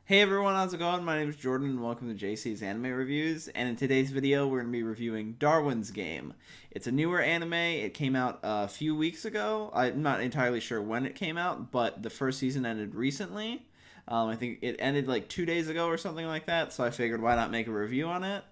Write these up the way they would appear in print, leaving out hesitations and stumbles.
Hey everyone, how's it going? My name is Jordan and welcome to JC's Anime Reviews. And in today's video, we're going to be reviewing Darwin's Game. It's a newer anime. It came out a few weeks ago. I'm not entirely sure when it came out, but the first season ended recently. I think it ended like 2 days ago or something like that, so I figured why not make a review on it.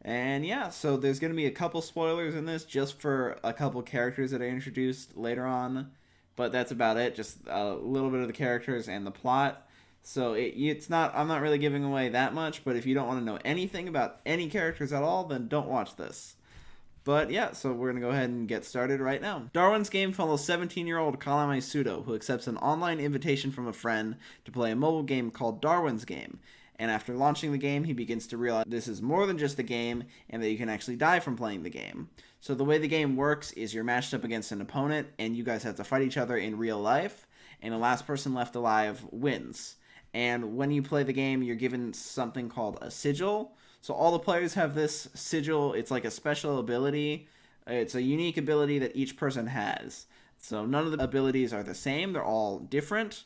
And yeah, so there's going to be a couple spoilers in this just for a couple characters that I introduced later on, but that's about it. Just a little bit of the characters and the plot. So it's not. I'm not really giving away that much. But if you don't want to know anything about any characters at all, then don't watch this. But yeah, so we're gonna go ahead and get started right now. Darwin's Game follows 17-year-old Kalame Sudo, who accepts an online invitation from a friend to play a mobile game called Darwin's Game. And after launching the game, he begins to realize this is more than just a game, and that you can actually die from playing the game. So the way the game works is you're matched up against an opponent, and you guys have to fight each other in real life, and the last person left alive wins. And when you play the game, you're given something called a sigil. So all the players have this sigil. It's like a special ability. It's a unique ability that each person has. So none of the abilities are the same. They're all different.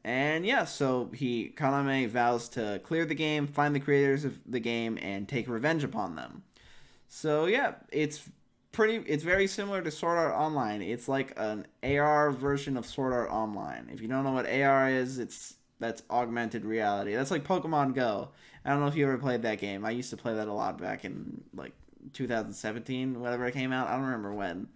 And yeah, so Kaname vows to clear the game, find the creators of the game, and take revenge upon them. So yeah, it's very similar to Sword Art Online. It's like an AR version of Sword Art Online. If you don't know what AR is, that's augmented reality. That's like Pokemon Go. I don't know if you ever played that game. I used to play that a lot back in like 2017, whatever it came out. I don't remember when.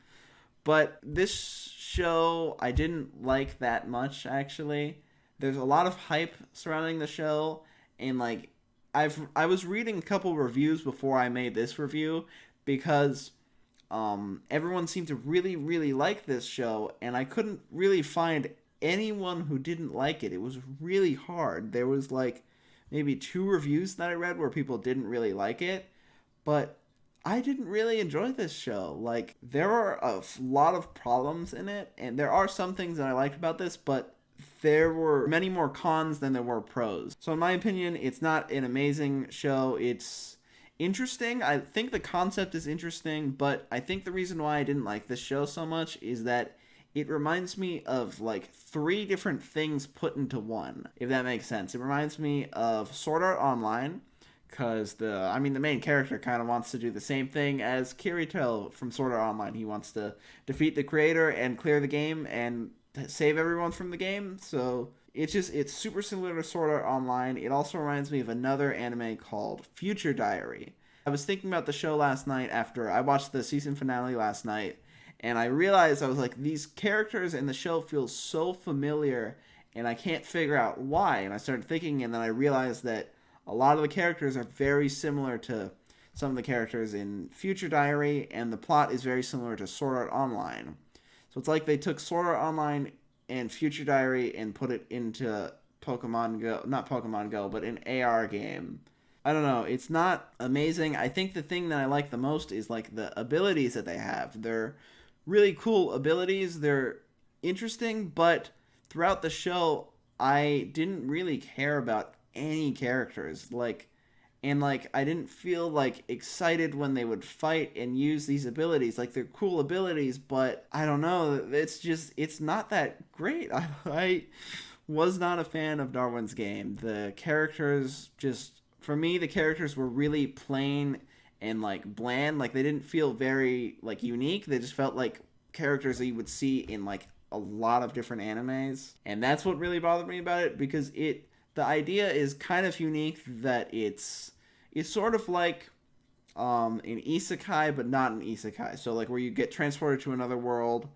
But this show I didn't like that much actually. There's a lot of hype surrounding the show, and like I was reading a couple reviews before I made this review because everyone seemed to really like this show, and I couldn't really find anyone who didn't like it. It was really hard. There was like maybe 2 reviews that I read where people didn't really like it, but I didn't really enjoy this show. Like there are a lot of problems in it, and there are some things that I liked about this, but there were many more cons than there were pros. So in my opinion, it's not an amazing show. It's interesting. I think the concept is interesting, but I think the reason why I didn't like this show so much is that it reminds me of like 3 different things put into one, if that makes sense. It reminds me of Sword Art Online, because the main character kind of wants to do the same thing as Kirito from Sword Art Online. He wants to defeat the creator and clear the game and save everyone from the game. So it's super similar to Sword Art Online. It also reminds me of another anime called Future Diary. I was thinking about the show last night after I watched the season finale last night, and I realized, I was like, these characters in the show feel so familiar, and I can't figure out why. And I started thinking, and then I realized that a lot of the characters are very similar to some of the characters in Future Diary, and the plot is very similar to Sword Art Online. So it's like they took Sword Art Online and Future Diary and put it into Pokemon Go, not Pokemon Go, but an AR game. I don't know, it's not amazing. I think the thing that I like the most is like the abilities that they have. They're really cool abilities. They're interesting, but throughout the show, I didn't really care about any characters. Like, I didn't feel like excited when they would fight and use these abilities. Like they're cool abilities, but I don't know. It's not that great. I was not a fan of Darwin's Game. The characters just, for me, the characters were really plain and like bland. Like they didn't feel very like unique. They just felt like characters that you would see in like a lot of different animes, and that's what really bothered me about it, because the idea is kind of unique, that it's sort of like an isekai, but not an isekai. So like where you get transported to another world.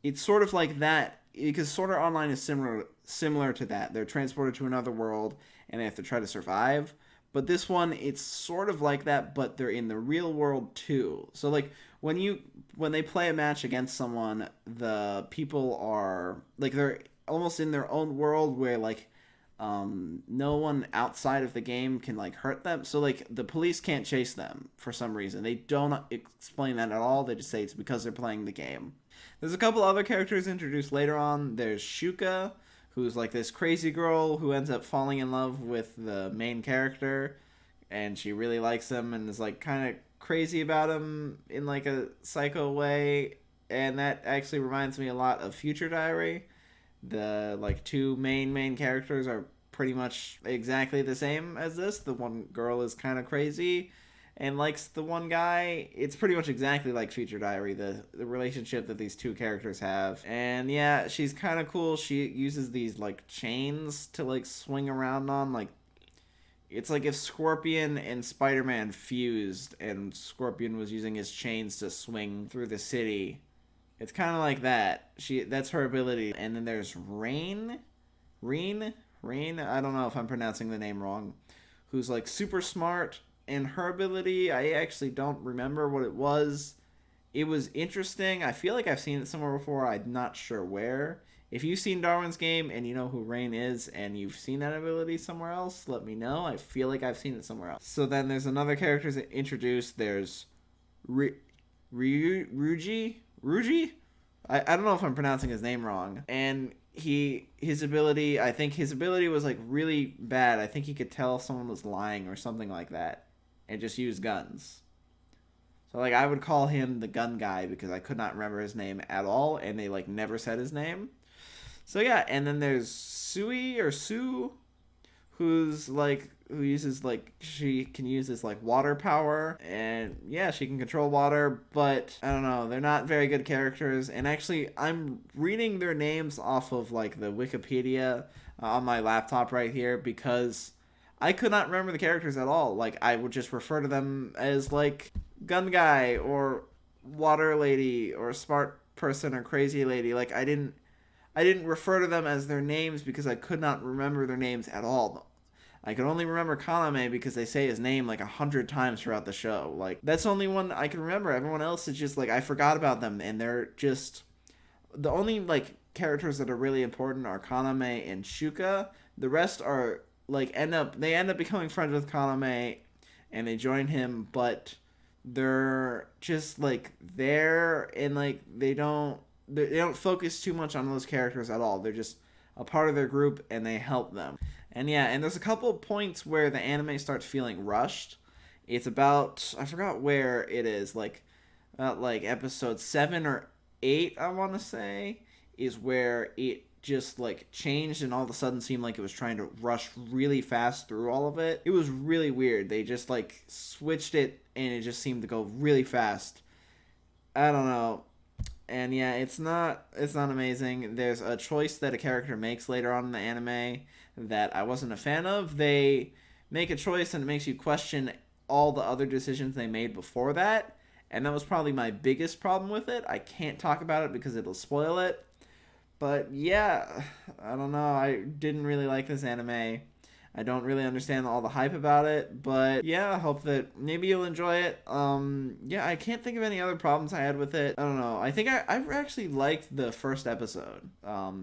It's sort of like that, because Sword Art Online is similar to that. They're transported to another world and they have to try to survive. But this one, it's sort of like that, but they're in the real world too. So like when they play a match against someone, the people are like, they're almost in their own world where like no one outside of the game can like hurt them. So like the police can't chase them for some reason. They don't explain that at all. They just say it's because they're playing the game. There's a couple other characters introduced later on. There's Shuka, who's like this crazy girl who ends up falling in love with the main character, and she really likes him and is like kind of crazy about him in like a psycho way. And that actually reminds me a lot of Future Diary. The like 2 main characters are pretty much exactly the same as this. The one girl is kind of crazy and likes the one guy. It's pretty much exactly like Future Diary, the relationship that these two characters have. And yeah, she's kind of cool. She uses these like chains to like swing around on. Like, it's like if Scorpion and Spider-Man fused and Scorpion was using his chains to swing through the city. It's kind of like that. That's her ability. And then there's Rain, I don't know if I'm pronouncing the name wrong, who's like super smart. And her ability, I actually don't remember what it was. It was interesting. I feel like I've seen it somewhere before. I'm not sure where. If you've seen Darwin's Game and you know who Rain is and you've seen that ability somewhere else, let me know. I feel like I've seen it somewhere else. So then there's another character that introduced. There's Ruji? I don't know if I'm pronouncing his name wrong. And his ability, I think his ability was like really bad. I think he could tell if someone was lying or something like that and just use guns. So like I would call him the gun guy because I could not remember his name at all and they like never said his name. So yeah, and then there's Sue, who uses like she can use this like water power, and yeah, she can control water, but I don't know, they're not very good characters. And actually I'm reading their names off of like the Wikipedia on my laptop right here because I could not remember the characters at all. Like I would just refer to them as like gun guy or water lady or smart person or crazy lady. Like I didn't refer to them as their names because I could not remember their names at all. I could only remember Kaname because they say his name like 100 times throughout the show. Like, that's the only one I can remember. Everyone else is just like, I forgot about them, and they're just... The only, like, characters that are really important are Kaname and Shuka. The rest are, like, they end up becoming friends with Kaname, and they join him, but they're just, like, there, and, like, they don't focus too much on those characters at all. They're just a part of their group and they help them. And yeah, and there's a couple of points where the anime starts feeling rushed. It's about, I forgot where it is, like about like episode 7 or 8, I want to say, is where it just like changed and all of a sudden seemed like it was trying to rush really fast through all of it. It was really weird. They just like switched it and it just seemed to go really fast. I don't know. And yeah, it's not amazing. There's a choice that a character makes later on in the anime that I wasn't a fan of. They make a choice and it makes you question all the other decisions they made before that. And that was probably my biggest problem with it. I can't talk about it because it'll spoil it. But yeah, I don't know. I didn't really like this anime. I don't really understand all the hype about it, but yeah, I hope that maybe you'll enjoy it. Yeah, I can't think of any other problems I had with it. I don't know. I think I actually liked the first episode.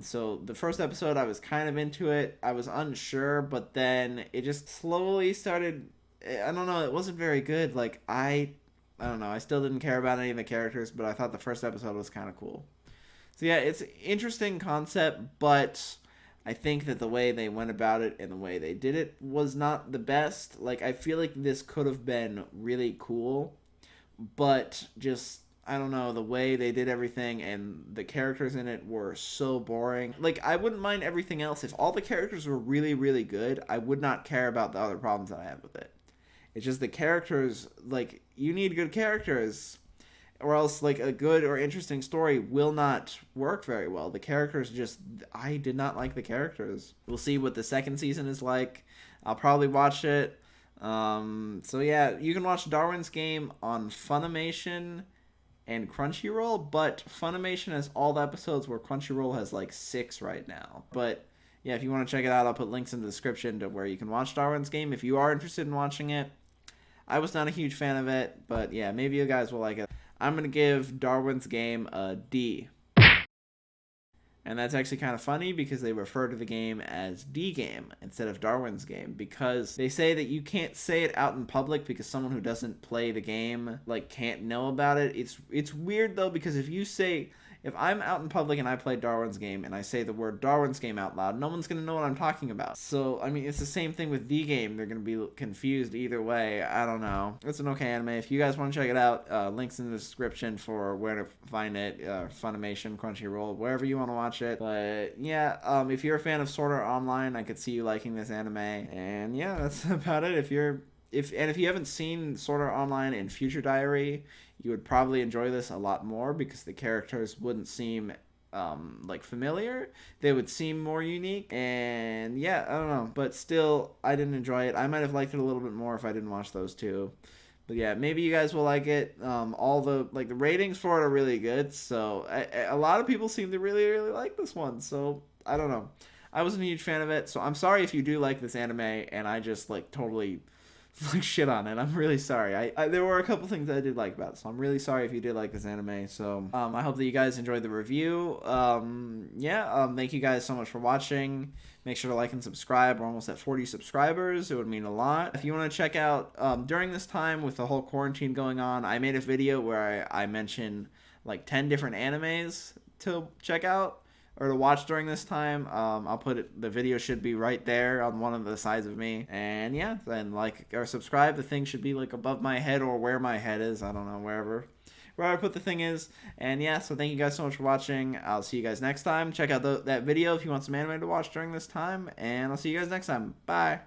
So the first episode, I was kind of into it. I was unsure, but then it just slowly started. I don't know. It wasn't very good. Like I don't know. I still didn't care about any of the characters, but I thought the first episode was kind of cool. So yeah, it's an interesting concept, but I think that the way they went about it and the way they did it was not the best. Like, I feel like this could have been really cool, but just, I don't know, the way they did everything and the characters in it were so boring. Like, I wouldn't mind everything else. If all the characters were really, really good, I would not care about the other problems that I had with it. It's just the characters, like, you need good characters, or else like a good or interesting story will not work very well. The characters just, I did not like the characters. We'll see what the second season is like. I'll probably watch it. So yeah, you can watch Darwin's Game on Funimation and Crunchyroll, but Funimation has all the episodes where Crunchyroll has like 6 right now. But yeah, if you want to check it out, I'll put links in the description to where you can watch Darwin's Game if you are interested in watching it. I was not a huge fan of it, but yeah, maybe you guys will like it. I'm going to give Darwin's Game a D. And that's actually kind of funny because they refer to the game as D-Game instead of Darwin's Game, because they say that you can't say it out in public because someone who doesn't play the game like can't know about it. It's weird though, because if you say if I'm out in public and I play Darwin's game and I say the word Darwin's game out loud, no one's gonna know what I'm talking about. So I mean, it's the same thing with the game. They're gonna be confused either way. I don't know. It's an okay anime. If you guys want to check it out, links in the description for where to find it. Funimation, Crunchyroll, wherever you want to watch it. But yeah, if you're a fan of Sword Art Online, I could see you liking this anime. And yeah, that's about it. If you haven't seen Sword Art Online and Future Diary, you would probably enjoy this a lot more because the characters wouldn't seem like familiar. They would seem more unique. And yeah, I don't know, but still, I didn't enjoy it. I might have liked it a little bit more if I didn't watch those two. But yeah, maybe you guys will like it. All the ratings for it are really good. So a lot of people seem to really, really like this one. So I don't know. I wasn't a huge fan of it. So I'm sorry if you do like this anime and I just totally shit on it. I'm really sorry. I there were a couple things I did like about it, so I'm really sorry if you did like this anime. So I hope that you guys enjoyed the review. Thank you guys so much for watching. Make sure to like and subscribe. We're almost at 40 subscribers. It would mean a lot. If you want to check out during this time with the whole quarantine going on, I made a video where I mentioned 10 different animes to check out or to watch during this time. I'll put it, the video should be right there on one of the sides of me. And yeah, then like or subscribe. The thing should be above my head or where my head is. I don't know, wherever I put the thing is. And yeah, so thank you guys so much for watching. I'll see you guys next time. Check out that video if you want some anime to watch during this time. And I'll see you guys next time. Bye.